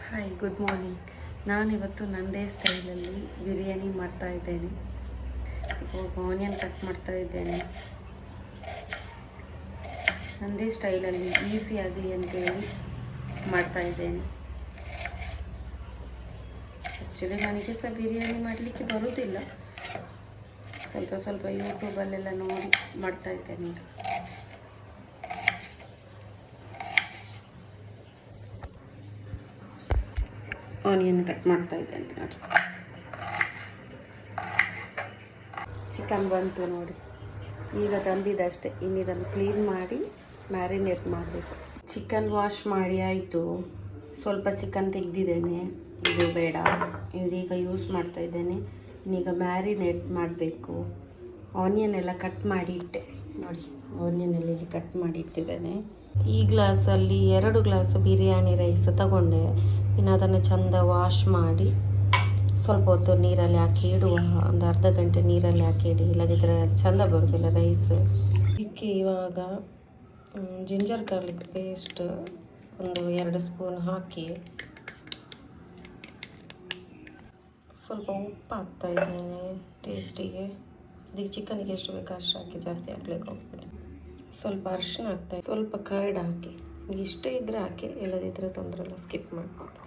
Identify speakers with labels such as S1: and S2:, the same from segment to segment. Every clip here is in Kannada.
S1: Hi, good morning. ನಾನಿವತ್ತು ನನ್ನದೇ ಸ್ಟೈಲಲ್ಲಿ ಬಿರಿಯಾನಿ ಮಾಡ್ತಾಯಿದ್ದೇನೆ. ಇವಾಗ ಆನಿಯನ್ ಕಟ್ ಮಾಡ್ತಾಯಿದ್ದೇನೆ. ನನ್ನದೇ ಸ್ಟೈಲಲ್ಲಿ ಈಸಿಯಾಗಲಿ ಅಂತೇಳಿ ಮಾಡ್ತಾಯಿದ್ದೇನೆ. ಆ್ಯಕ್ಚುಲಿ ನನಗೆ ಸಹ ಬಿರಿಯಾನಿ ಮಾಡಲಿಕ್ಕೆ ಬರೋದಿಲ್ಲ. ಸ್ವಲ್ಪ ಸ್ವಲ್ಪ ಯೂಟ್ಯೂಬಲ್ಲೆಲ್ಲ ನೋಡಿ ಮಾಡ್ತಾಯಿದ್ದೇನೆ. ಈಗ ಆನಿಯನ್ ಕಟ್ ಮಾಡ್ತಾ ಇದ್ದೇನೆ ನೋಡಿ. ಚಿಕನ್ ಬಂತು ನೋಡಿ, ಈಗ ತಂದಿದ್ದಷ್ಟೇ. ಇನ್ನು ಇದನ್ನು ಕ್ಲೀನ್ ಮಾಡಿ ಮ್ಯಾರಿನೇಟ್ ಮಾಡಬೇಕು. ಚಿಕನ್ ವಾಶ್ ಮಾಡಿ ಆಯಿತು. ಸ್ವಲ್ಪ ಚಿಕನ್ ತೆಗೆದಿದ್ದೇನೆ, ಇದು ಬೇಡ, ಇದೀಗ ಯೂಸ್ ಮಾಡ್ತಾ ಇದ್ದೇನೆ. ಇನ್ನೀಗ ಮ್ಯಾರಿನೇಟ್ ಮಾಡಬೇಕು. ಆನಿಯನ್ ಎಲ್ಲ ಕಟ್ ಮಾಡಿ ಇಟ್ಟೆ ನೋಡಿ. ಆನಿಯನ್ ಎಲ್ಲ ಇಲ್ಲಿ ಕಟ್ ಮಾಡಿ ಇಟ್ಟಿದ್ದೇನೆ. ಈ ಗ್ಲಾಸಲ್ಲಿ 2 ಗ್ಲಾಸ್ ಬಿರಿಯಾನಿ ರೈಸ್ ತಗೊಂಡೆ. ಇನ್ನು ಅದನ್ನು ಚೆಂದ ವಾಶ್ ಮಾಡಿ ಸ್ವಲ್ಪ ಹೊತ್ತು ನೀರಲ್ಲಿ ಹಾಕಿ ಇಡುವ. ಒಂದು ಅರ್ಧ ಗಂಟೆ ನೀರಲ್ಲಿ ಹಾಕಿ ಇಡಿ, ಇಲ್ಲದಿದ್ದರೆ ಚೆಂದ ಬರೋದಿಲ್ಲ ರೈಸ್. ಇದಕ್ಕೆ ಇವಾಗ ಜಿಂಜರ್ ಗಾರ್ಲಿಕ್ ಪೇಸ್ಟ್ ಒಂದು 2 ಸ್ಪೂನ್ ಹಾಕಿ, ಸ್ವಲ್ಪ ಉಪ್ಪು ಹಾಕ್ತಾ ಇದ್ದೇನೆ ಟೇಸ್ಟಿಗೆ. ಅದಕ್ಕೆ ಚಿಕನ್ಗೆ ಎಷ್ಟು ಬೇಕು ಅಷ್ಟು ಹಾಕಿ, ಜಾಸ್ತಿ ಹಾಕ್ಲಿಕ್ಕೆ ಹೋಗ್ಬೇಡಿ. ಸ್ವಲ್ಪ ಅರಿಶಿನ ಹಾಕ್ತಾ, ಸ್ವಲ್ಪ ಕರ್ಡ್ ಹಾಕಿ. ಇಷ್ಟೇ ಇದ್ದರೆ ಹಾಕಿ, ಇಲ್ಲದಿದ್ದರೆ ತೊಂದರೆ ಇಲ್ಲ, ಸ್ಕಿಪ್ ಮಾಡ್ಬೋದು.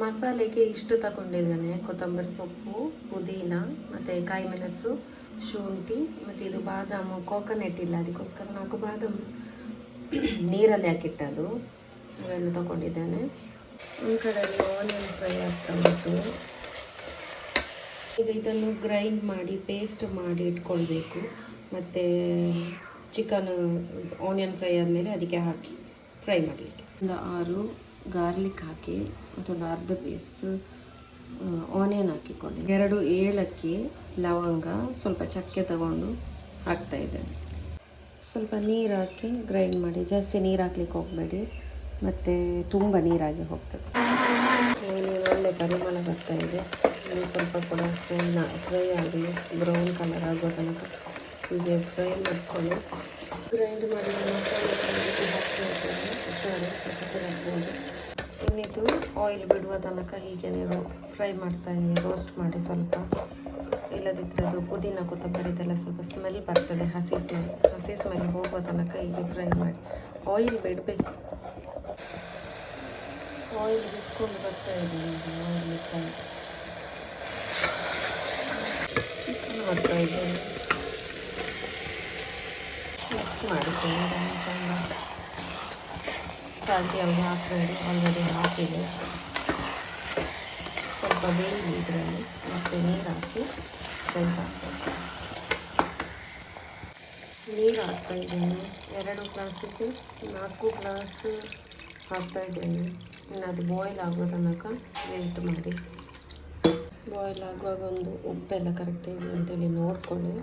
S1: ಮಸಾಲೆಗೆ ಇಷ್ಟು ತಗೊಂಡಿದ್ದೇನೆ: ಕೊತ್ತಂಬರಿ ಸೊಪ್ಪು, ಪುದೀನ, ಮತ್ತು ಕಾಯಿ ಮೆಣಸು, ಶುಂಠಿ, ಮತ್ತು ಇದು ಬಾದಾಮು. ಕೋಕೋನಟ್ ಇಲ್ಲ, ಅದಕ್ಕೋಸ್ಕರ 4 ಬಾದಾಮು ನೀರಲ್ಲಿ ಹಾಕಿಟ್ಟದು ಅವೆಲ್ಲ ತಗೊಂಡಿದ್ದೇನೆ. ಒಂದು ಕಡೆಯಲ್ಲಿ ಆನಿಯನ್ ಫ್ರೈ ಆಗ್ತಾ ಉಂಟು. ಈಗ ಇದನ್ನು ಗ್ರೈಂಡ್ ಮಾಡಿ ಪೇಸ್ಟ್ ಮಾಡಿ ಇಟ್ಕೊಳ್ಬೇಕು. ಮತ್ತು ಚಿಕನ್ ಆನಿಯನ್ ಫ್ರೈ ಆದಮೇಲೆ ಅದಕ್ಕೆ ಹಾಕಿ ಫ್ರೈ ಮಾಡಲಿಕ್ಕೆ. ಒಂದು 6 ಗಾರ್ಲಿಕ್ ಹಾಕಿ, ಮತ್ತೊಂದು ಅರ್ಧ ಪೀಸ್ ಆನಿಯನ್ ಹಾಕಿಕೊಳ್ಳಿ. 2 ಏಲಕ್ಕಿ, ಲವಂಗ, ಸ್ವಲ್ಪ ಚಕ್ಕೆ ತಗೊಂಡು ಹಾಕ್ತಾ ಇದ್ದೇನೆ. ಸ್ವಲ್ಪ ನೀರು ಹಾಕಿ ಗ್ರೈಂಡ್ ಮಾಡಿ. ಜಾಸ್ತಿ ನೀರು ಹಾಕ್ಲಿಕ್ಕೆ ಹೋಗಬೇಡಿ, ಮತ್ತು ತುಂಬ ನೀರಾಗಿ ಹೋಗ್ತದೆ. ಆನಿಯನ್ ಒಳ್ಳೆ ಪರಿಮಳ ಬರ್ತಾ ಇದೆ. ಇನ್ನು ಸ್ವಲ್ಪ ಕೂಡ ಫ್ರೈ ಆಗಿ ಬ್ರೌನ್ ಕಲರ್ ಆಗೋ ತನಕ ಹೀಗೆ ಫ್ರೈ ಮಾಡ್ಕೊಂಡು ಗ್ರೈಂಡ್ ಮಾಡಿ ಹಾಕ್ಬೋದು. ಇನ್ನಿದು ಆಯಿಲ್ ಬಿಡುವ ತನಕ ಹೀಗೆ ನೀವು ಫ್ರೈ ಮಾಡ್ತಾ ಇದ್ದೀನಿ, ರೋಸ್ಟ್ ಮಾಡಿ ಸ್ವಲ್ಪ. ಇಲ್ಲದಿದ್ದರೆ ಅದು ಪುದೀನ ಕೊತ್ತಂಬರಿದೆಲ್ಲ ಸ್ವಲ್ಪ ಸ್ಮೆಲ್ ಬರ್ತದೆ, ಹಸಿ ಸ್ಮೆಲ್ ಹೋಗುವ ತನಕ ಹೀಗೆ ಫ್ರೈ ಮಾಡಿ. ಆಯಿಲ್ ಬಿಡಬೇಕು, ಆಯಿಲ್ ಬಿಟ್ಕೊಂಡು ಬರ್ತಾ ಇದ್ದೀನಿ. ಆಯಿಲ್ ಬಿಟ್ಕೊಂಡು ಚಿಕನ್ ಮಾಡ್ತಾ ಇದ್ದೇನೆ. ಮಿಕ್ಸ್ ಮಾಡಿದ್ದೇನೆ ಚೆಂದ. ಸಾಲ್ಟ್ ಯಾವುದು ಹಾಕಬೇಡಿ, ಆಲ್ರೆಡಿ ಹಾಕಿದೆ. ಸ್ವಲ್ಪ ಬೇಯಿಲಿ ಇದರಲ್ಲಿ, ಮತ್ತು ನೀರು ಹಾಕಿ ರೈಸ್ ಹಾಕಬೇಕು. ನೀರು ಹಾಕ್ತಾಯಿದ್ದೇನೆ. 2 ಗ್ಲಾಸಿಗೆ 4 ಗ್ಲಾಸ್ ಹಾಕ್ತಾಯಿದ್ದೇನೆ. ಇನ್ನು ಅದು ಬಾಯ್ಲ್ ಆಗೋ ತನಕ ವೇಟ್ ಮಾಡಿ. ಬಾಯ್ಲ್ ಆಗುವಾಗ ಒಂದು ಉಪ್ಪೆಲ್ಲ ಕರೆಕ್ಟ್ ಇದೆ ಅಂತೇಳಿ ನೋಡ್ಕೊಳ್ಳಿ.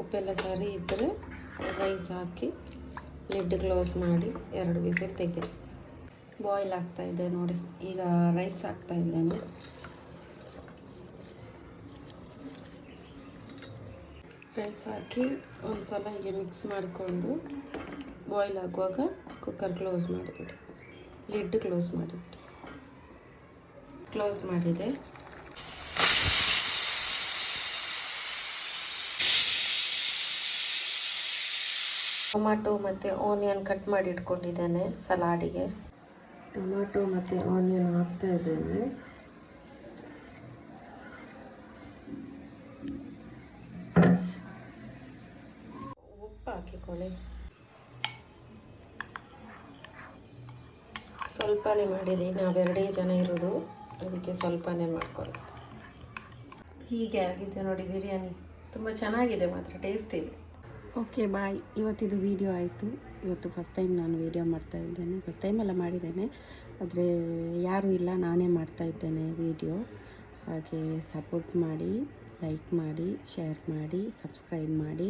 S1: ಉಪ್ಪೆಲ್ಲ ಸರಿ ಇದ್ದರೆ ರೈಸ್ ಹಾಕಿ ಲಿಡ್ ಕ್ಲೋಸ್ ಮಾಡಿ 2 ವಿಸಿಲ್ ತೆಗೆದು. ಬಾಯ್ಲ್ ಆಗ್ತಾಯಿದೆ ನೋಡಿ. ಈಗ ರೈಸ್ ಹಾಕ್ತಾ ಇದ್ದೇನೆ. ರೈಸ್ ಹಾಕಿ ಒಂದು ಸಲ ಹೀಗೆ ಮಿಕ್ಸ್ ಮಾಡಿಕೊಂಡು ಬಾಯ್ಲ್ ಆಗುವಾಗ ಕುಕ್ಕರ್ ಕ್ಲೋಸ್ ಮಾಡಿಬಿಡಿ, ಲಿಡ್ ಕ್ಲೋಸ್ ಮಾಡಿಬಿಡಿ. ಕ್ಲೋಸ್ ಮಾಡಿದೆ. ಟೊಮಾಟೊ ಮತ್ತು ಆನಿಯನ್ ಕಟ್ ಮಾಡಿ ಇಟ್ಕೊಂಡಿದ್ದೇನೆ ಸಲಾಡಿಗೆ. ಟೊಮಾಟೊ ಮತ್ತು ಆನಿಯನ್ ಹಾಕ್ತಾ ಇದ್ದೇನೆ. ಉಪ್ಪು ಹಾಕಿಕೊಳ್ಳಿ. ಸ್ವಲ್ಪನೇ ಮಾಡಿದೆ, ನಾವು 2 ಜನ ಇರೋದು, ಅದಕ್ಕೆ ಸ್ವಲ್ಪನೇ ಮಾಡ್ಕೊಳ್ಳಿ. ಹೀಗೆ ಆಗಿದೆ ನೋಡಿ ಬಿರಿಯಾನಿ. ತುಂಬ ಚೆನ್ನಾಗಿದೆ, ಮಾತ್ರ ಟೇಸ್ಟ್ ಇದೆ. Okay bye. ಇವತ್ತಿದು ವೀಡಿಯೋ ಆಯಿತು. ಇವತ್ತು ಫಸ್ಟ್ ಟೈಮ್ ನಾನು ವೀಡಿಯೋ ಮಾಡ್ತಾ ಇದ್ದೇನೆ. ಫಸ್ಟ್ ಟೈಮೆಲ್ಲ ಮಾಡಿದ್ದೇನೆ, ಆದರೆ ಯಾರೂ ಇಲ್ಲ, ನಾನೇ ಮಾಡ್ತಾ ಇದ್ದೇನೆ ವೀಡಿಯೋ. ಹಾಗೆ ಸಪೋರ್ಟ್ ಮಾಡಿ, ಲೈಕ್ ಮಾಡಿ, ಶೇರ್ ಮಾಡಿ, ಸಬ್ಸ್ಕ್ರೈಬ್ ಮಾಡಿ.